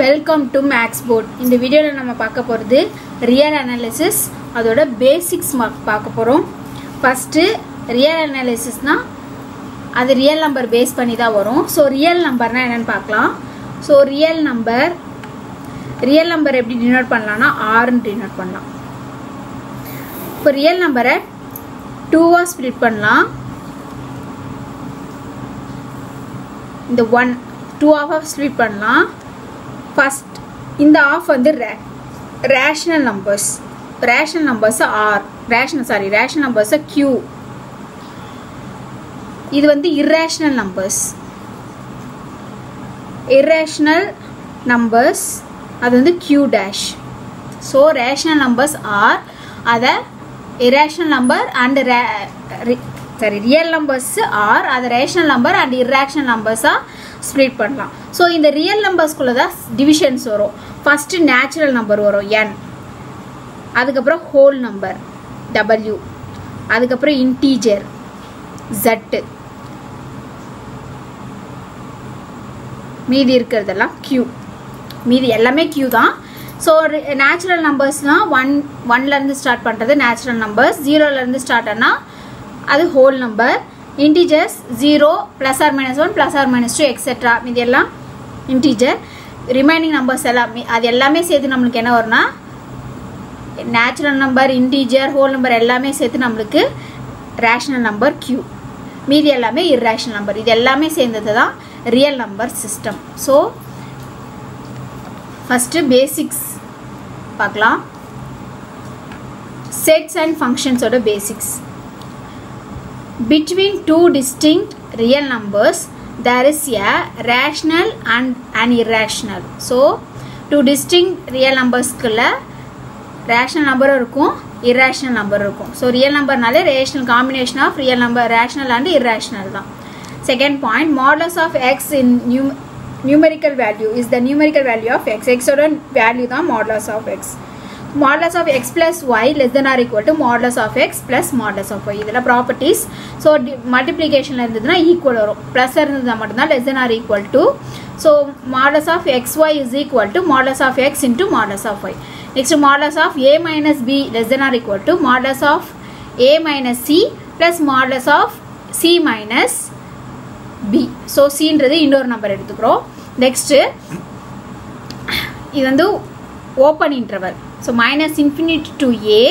Welcome to maths board. இந்த வீடியோவில் நம்ம பார்க்க போகிறது ரியல் அனாலிசிஸ், அதோட பேசிக்ஸ் பார்க்க போகிறோம். ஃபஸ்ட்டு ரியல் அனாலிசிஸ்னால் அது ரியல் நம்பர் பேஸ் பண்ணி தான் வரும். ஸோ ரியல் நம்பர்னால் என்னென்னு பார்க்கலாம். ஸோ ரியல் நம்பர் எப்படி டினோட் பண்ணலாம்னா ஆர்ன்னு டினோட் பண்ணலாம். இப்போ ரியல் நம்பரை 2ஆக ஸ்ப்ளிட் பண்ணலாம். இந்த 2 ஆஃபாக ஸ்ப்ளிட் பண்ணலாம். ஃபஸ்ட் இந்த ஆஃப் வந்து ரேஷனல் நம்பர்ஸ் ஆர் ரேஷனல் நம்பர்ஸை Q. இது வந்து irrational numbers அது வந்து Q dash. So rational numbers are, அதை irrational number and real numbers are, அதை ரேஷனல் நம்பர் அண்ட் irrational நம்பர்ஸாக ஸ்ப்ளிட் பண்ணலாம். ஸோ இந்த ரியல் நம்பர்ஸ்குள்ளே தான் டிவிஷன்ஸ் வரும். ஃபஸ்ட்டு நேச்சுரல் நம்பர் வரும் N, அதுக்கப்புறம் ஹோல் நம்பர் W, அதுக்கப்புறம் இன்டீஜர் Z, மீதி இருக்கிறதெல்லாம் Q. மீதி எல்லாமே Q தான். ஸோ நேச்சுரல் நம்பர்ஸ்னால் ஒன்லேருந்து ஸ்டார்ட் பண்ணுறது நேச்சுரல் நம்பர்ஸ், 0லேருந்து ஸ்டார்ட் ஆனால் அது whole number. Integers 0 +or -1 +or -2 etcetera, மீதி எல்லாம் இன்டீஜர். ரிமைனிங் நம்பர்ஸ் எல்லாமே அது எல்லாமே சேர்த்து நம்மளுக்கு என்ன வரும்னா natural number, integer, whole number எல்லாமே சேர்த்து நம்மளுக்கு ரேஷனல் நம்பர் Q. மீதி எல்லாமே irrational நம்பர். இது எல்லாமே சேர்ந்தது தான் real number system. So first basics பார்க்கலாம். செட்ஸ் அண்ட் ஃபங்க்ஷன்ஸோட basics. Between two distinct real numbers, there is a rational and an irrational. So, two distinct real numbers குள்ள rational number இருக்கும், irrational number இருக்கும். So, real number நாலே rational combination of real number, rational and irrational தான். Second point, modulus of x in numerical value is the numerical value of x. X ஓட value தான் modulus of x. Modulus of x plus y less than or equal to modulus of x plus modulus of y. இதெல்லாம் properties. So மல்டிப்ளிகேஷனில் இருந்ததுன்னா equal வரும், plus இருந்ததுன்னா மட்டும்தான் less than or equal to. So modulus of xy is equal to modulus of x into modulus of y. Next, modulus of a minus b less than or equal to modulus of a minus c plus modulus of c minus b. So cன்றது இன்னொரு number எடுத்துக்கிறோம். Next இது வந்து open interval. So minus infinity to a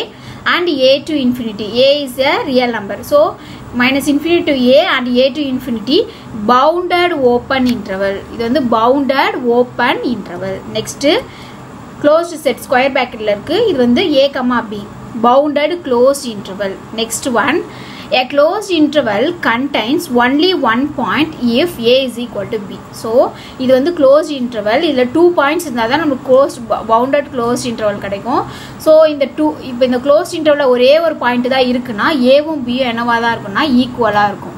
and a to infinity. A is a real number. So minus infinity to a and a to infinity, bounded open interval. இது வந்து bounded open interval. Next, closed set square bracket இருக்கு. இது வந்து a, b, bounded closed interval. Next one, a closed interval contains only one point if a is equal to b. So இது வந்து closed interval. இதில் 2 points இருந்தால் தான் நமக்கு bounded closed interval கிடைக்கும். ஸோ இப்போ இந்த closed interval ஒரே ஒரு பாயிண்ட் தான் இருக்குன்னா ஏவும் பியும் என்னவா தான் இருக்குன்னா ஈக்குவலாக இருக்கும்.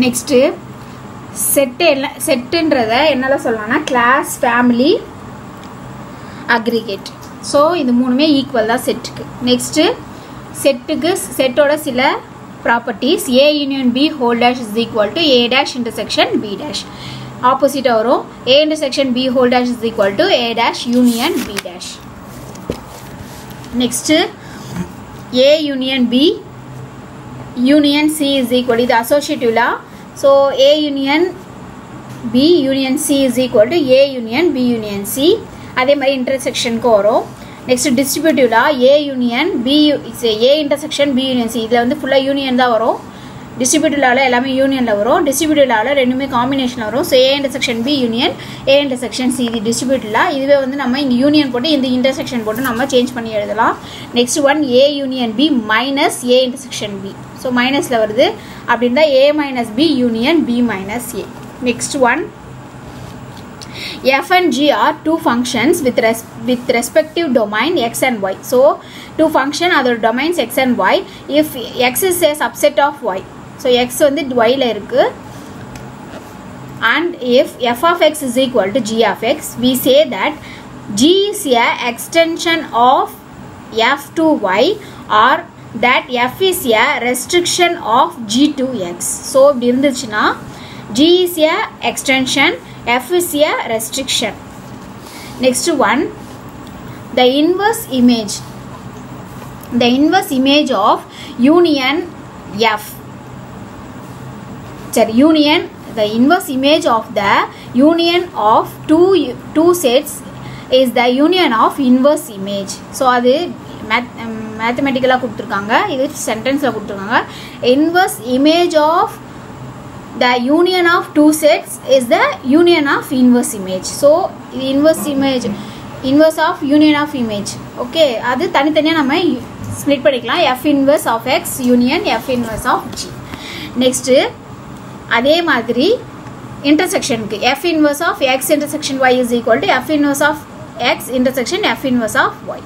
நெக்ஸ்ட்டு செட்டுன்றதை என்னால் சொல்லலாம்னா கிளாஸ், ஃபேமிலி, அக்ரிகேட். ஸோ இது மூணுமே ஈக்குவல் தான் செட்டுக்கு. நெக்ஸ்ட்டு செட்டோட சில properties. A union B whole dash is equal to A dash intersection B dash. ஆப்போசிட்டாக வரும். A intersection B whole dash is equal to A dash union B dash. Next A union B union C is equal to, இது associative law. So A union B union C is equal to A union B union C. அதே மாதிரி இன்டர்செக்ஷனுக்கு வரும். Next distributive law, A union B A intersection B union C. இதில் வந்து ஃபுல்லாக union தான் வரும். Distributive லாவில் எல்லாமே யூனியனில் வரும். டிஸ்ட்ரிபியூட்டிவ் லாவில் ரெண்டுமே காம்பினேஷனில் வரும். So A intersection B union A intersection C, இது டிஸ்ட்ரிபியூட்டிவ் லா. இதுவே வந்து நம்ம இங்கே யூனியன் போட்டு இந்த இன்டர்செக்ஷன் போட்டு நம்ம சேஞ்ச் பண்ணி எழுதலாம். Next one A union B minus A intersection B. So மைனஸில் வருது அப்படின்னா A minus B union B minus A. Next one, f and g are two functions with respective domain x and y. So two function other domains x and y. If x is a subset of y, so x வந்து y ல இருக்கு, and if f of x is equal to g of x, we say that g is a extension of f to y, or that f is a restriction of g to x. So இப்படி இருந்துச்சுன்னா g is a extension, f is a restriction. Next one, the inverse image of union f. The inverse image of the union of two sets is the union of inverse image. So அது மேத்தமெட்டிக்கலாக கொடுத்துருக்காங்க, இது சென்டென்ஸில் கொடுத்துருக்காங்க. inverse image of the union of two sets is the union of inverse image. So inverse of union of image. Okay, அது தனித்தனியாக நம்ம split பண்ணிக்கலாம். f inverse of x union f inverse of g. Next அதே மாதிரி இன்டர்செக்ஷனுக்கு f inverse of x intersection y is equal to f inverse of x intersection f inverse of y.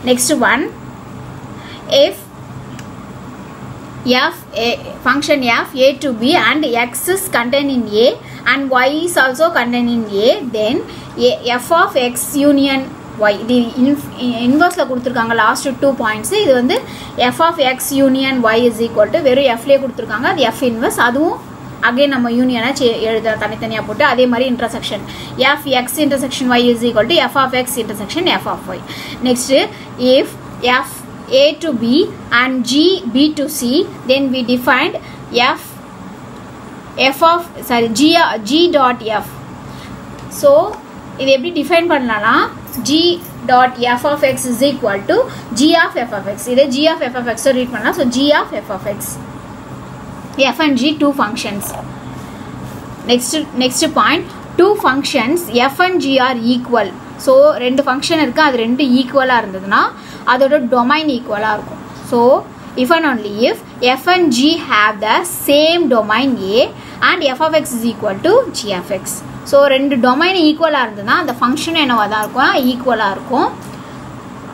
Next one, if function f a to b and x is contained in a and y is also contained in a, then f of x union y, இது இன்வர்ஸில் கொடுத்துருக்காங்க last 2 points. இது வந்து f of x union y is equal to வெறும் fலேயே கொடுத்துருக்காங்க, அது f inverse. அதுவும் again நம்ம யூனியனாக எழுத தனித்தனியாக போட்டு அதே மாதிரி intersection f x intersection y is equal to f of x intersection f of y. Next if f a to b and g b to c, then we defined g dot f. so இது எப்படி define பண்ணலாம்னா g dot f of x is equal to g of f of x. இதை g of f of x read பண்ணலாம். so g of f of x, f and g two functions. next point, two functions f and g are equal. so ரெண்டு function இருக்குது, அது ரெண்டு ஈக்குவலாக இருந்ததுன்னா அதோட domain ஈக்குவலாக இருக்கும். so if and only if f and g have the same domain a and f of x is equal to g of x. so ரெண்டு டொமைன் ஈக்குவலாக இருந்ததுன்னா அந்த ஃபங்க்ஷன் என்னவா தான் இருக்கும், ஈக்குவலாக இருக்கும்.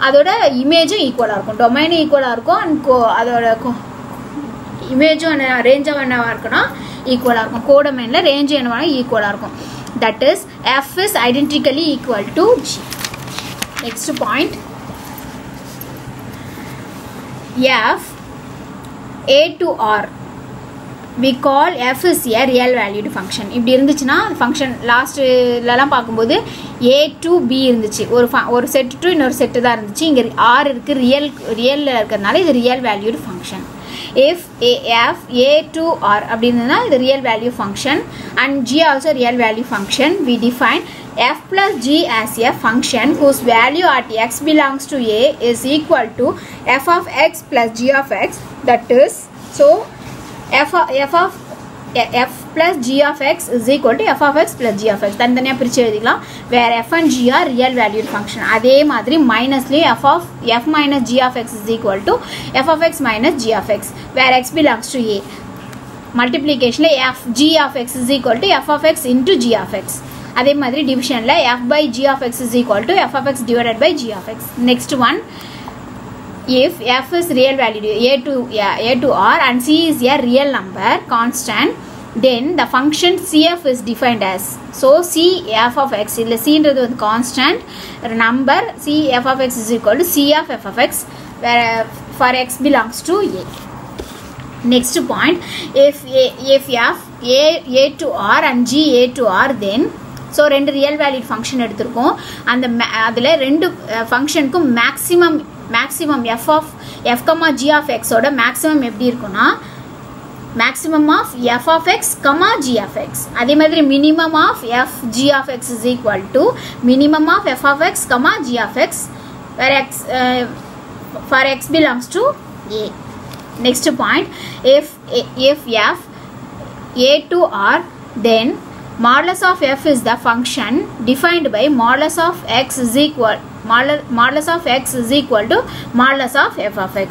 அதோட இமேஜும் ஈக்குவலாக இருக்கும், டொமைனும் ஈக்குவலாக இருக்கும், அண்ட் அதோட இமேஜும் என்ன ரேஞ்சும் என்னவா இருக்குன்னா ஈக்குவலாக இருக்கும். கோடொமைனில் ரேஞ்சு என்னவா ஈக்குவலாக இருக்கும். That is f is identically equal to g. next point, f a to r, we call f is a real valued function. இப்படி இருந்துச்சுன்னா ஃபங்க்ஷன் லாஸ்ட்லலாம் பார்க்கும்போது a to b இருந்துச்சு, ஒரு செட் டு இன்னொரு செட்டு தான் இருந்துச்சு. இங்கே r இருக்குது, ரியலில் இருக்கிறதுனால இது real valued function. if f a to r அப்படி இருந்ததுன்னா இது real value function and g also real value function. we define f plus g as a function whose value at x belongs to a is equal to f of x plus g of x. that is, so f plus g of x is equal to f of x plus g of x. தனித்தனியாக பிரித்து எழுதிக்கலாம். where f and g are real valued function. அதே மாதிரி மைனஸ்லேயும் f minus g of x is equal to f of x minus g of x, where x belongs to a. மல்டிப்ளிகேஷனில் g of x is equal to f of x into g of x. அதே மாதிரி டிவிஷனில் f by g of x is equal to f of x divided by g of x. next one, if f is real value a to r and c is a real number constant, then the function cf is defined as, so c f of x, இல்லை c ன்றது வந்து constant number, c f of x is equal to c of f of x, where for x belongs to a. next point, if f a to r and g a to r, then so ரெண்டு real valued function எடுத்திருக்கோம். அதில் ரெண்டு ஃபங்க்ஷனுக்கும் maximum f comma g of x ஓட maximum எப்படி இருக்குன்னா maximum of f of x comma g of x. அதே மாதிரி minimum of f g of x is equal to minimum of f of x comma g of x, where x for x belongs to a. next point, if f a to r, then modulus of f is the function defined by modulus of x is equal to modulus of f of x.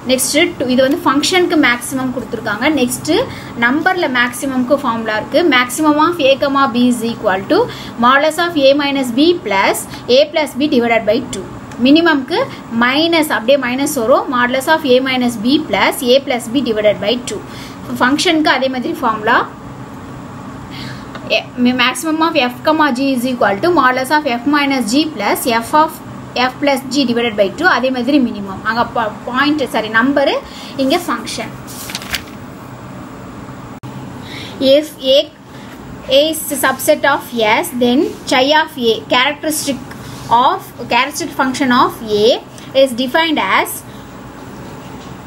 next இது வந்து ஃபங்க்ஷனுக்கு maximum கொடுத்துருக்காங்க. Next நம்பரில் மேக்ஸிமம்க்கு formula இருக்குது. Maximum of a comma b is equal to modulus of a minus b plus a plus b divided by 2. மினிமம்க்கு minus அப்படியே minus வரும், modulus of a minus b plus a plus b divided by 2. ஃபங்க்ஷனுக்கு அதே மாதிரி formula. maximum of f comma g is equal to modulus of f minus g plus f of f plus g divided by 2. அதே மாதிரி minimum அங்க point number இங்க function. If a is a subset of S, then chi of a characteristic function of a is defined as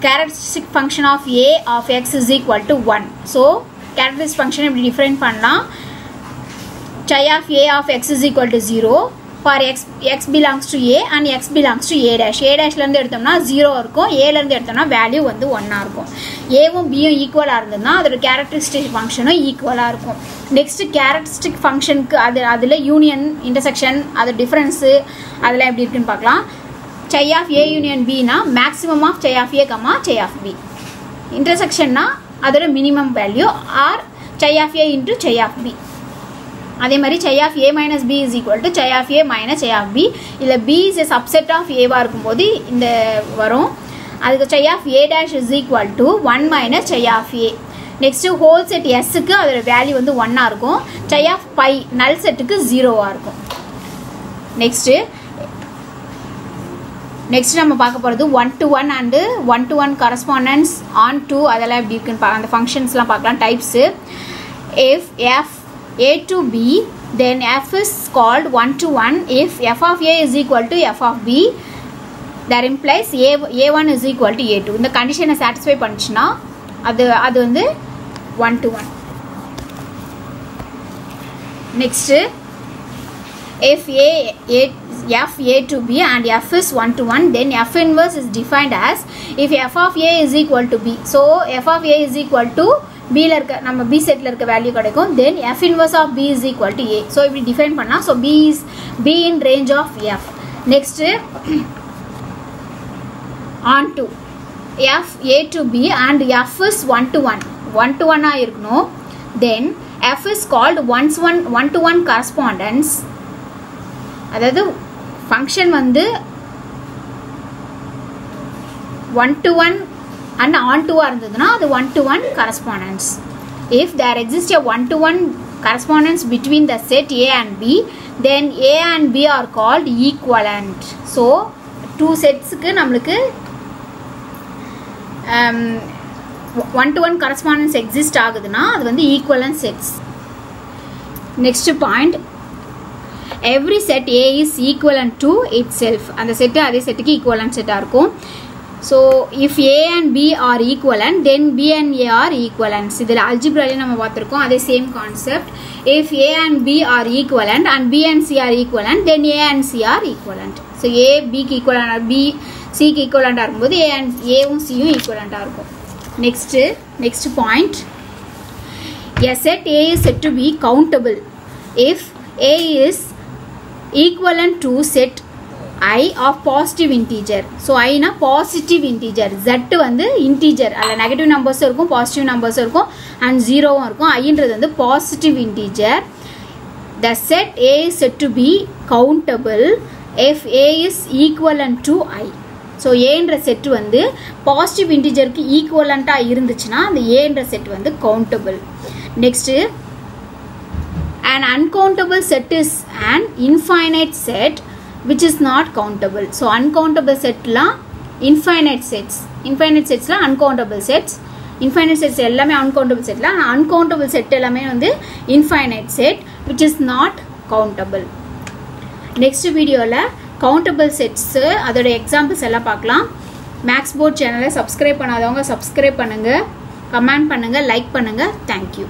characteristic function of a of x is equal to 1. So characteristic function எப்படி define பண்ணலாம்? chi of a of x is equal to 0 for x belongs to a and x belongs to a dash. a dash ல இருந்து எடுத்தோம்னா 0 இருக்கும், a ல இருந்து எடுத்தோம்னா value வந்து 1 இருக்கும். a வும் b யும் ஈக்குவலா இருந்ததுன்னா அதோட characteristic functionம் ஈக்குவலா இருக்கும். நெக்ஸ்ட் characteristic functionக்கு அதுல யூனியன் இன்டர்செக்ஷன் அது டிஃபரன்ஸ் அதெல்லாம் எப்படி இருக்குன்னு பார்க்கலாம். chi of a union b னா maximum of chi of a chi of b. இன்டர்செக்ஷன்னா அதோட minimum value are chi of a into chi of b. அதே மாதிரி chi of a minus b is equal to chi of a minus chi of b. இதில் b is a subset of a வா இருக்கும்போது இந்த வரும். அதுக்கு chi of a dash is equal to 1 minus chi of a. Next whole set எஸ்ஸுக்கு அதோட value வந்து 1 இருக்கும். chi of pi நல் செட்டுக்கு 0 இருக்கும். நெக்ஸ்ட் நம்ம பார்க்க போகிறது 1-to-1 and 1-to-1 correspondence on two அதெல்லாம் எப்படி இருக்குன்னு அந்த ஃபங்க்ஷன்ஸ்லாம் பார்க்கலாம். Types if f a to b then f is called 1-to-1 if f of a is equal to f of b that implies a1 is equal to a2. இந்த கண்டிஷனை satisfy பண்ணிச்சுன்னா அது வந்து 1-to-1. Next if f a to b and f is 1-to-1 then f inverse is defined as if f of a is equal to b. so f of a is equal to b ல இருக்க நம்ம b செட்ல இருக்க value கிடைக்கும். then f inverse of b is equal to a. so இப்படி define பண்ணா so b is b in range of f. next on to f a to b and f is 1-to-1 ஆ இருக்கணும். then f is called 1-to-1 correspondence. அதாவது function வந்து 1-to-1 and on-to இருந்ததுன்னா அது 1-to-1 correspondence. if there exists a 1-to-1 correspondence between the set a and b then a and b are called equivalent. so two setsக்கு நம்மளுக்கு 1-to-1 correspondence exist ஆகுதுன்னா அது வந்து equivalent sets. next point, every set a is equivalent to itself. அந்த set அதே செட்டுக்கு equivalent செட்டா இருக்கும். so if a and b are equivalent then b and a are equivalents. இதில் algebraல நம்ம பார்த்திருக்கோம் அதே same concept. if a and b are equivalent and b and c are equivalent then a and c are equivalent. so a b க்கு equivalent b c க்கு equivalent இருக்கும்போது a and a வும் c யும் equivalent இருக்கும். next point, a set a is said to be countable if a is equivalent to set I of positive integer. so I na positive integer, z வந்து integer அல்ல negative numbers இருக்கும் positive numbers இருக்கும் and 0 இருக்கும். I ன்றது வந்து positive integer. the set a is said to be countable if a is equivalent to I. so a ன்ற set வந்து positive integerக்கு ஈக்குவலண்டா இருந்துச்சுன்னா அந்த a ன்ற செட் வந்து countable. next, an uncountable set is an infinite set which is not countable. so uncountable set la infinite sets la uncountable sets. infinite sets எல்லாமே uncountable set la uncountable set எல்லாமே வந்து infinite set which is not countable. next video la countable sets அதோட examples எல்லாம் பார்க்கலாம். max board channel subscribe பண்ணாதவங்க subscribe பண்ணுங்க, comment பண்ணுங்க, like பண்ணுங்க. thank you.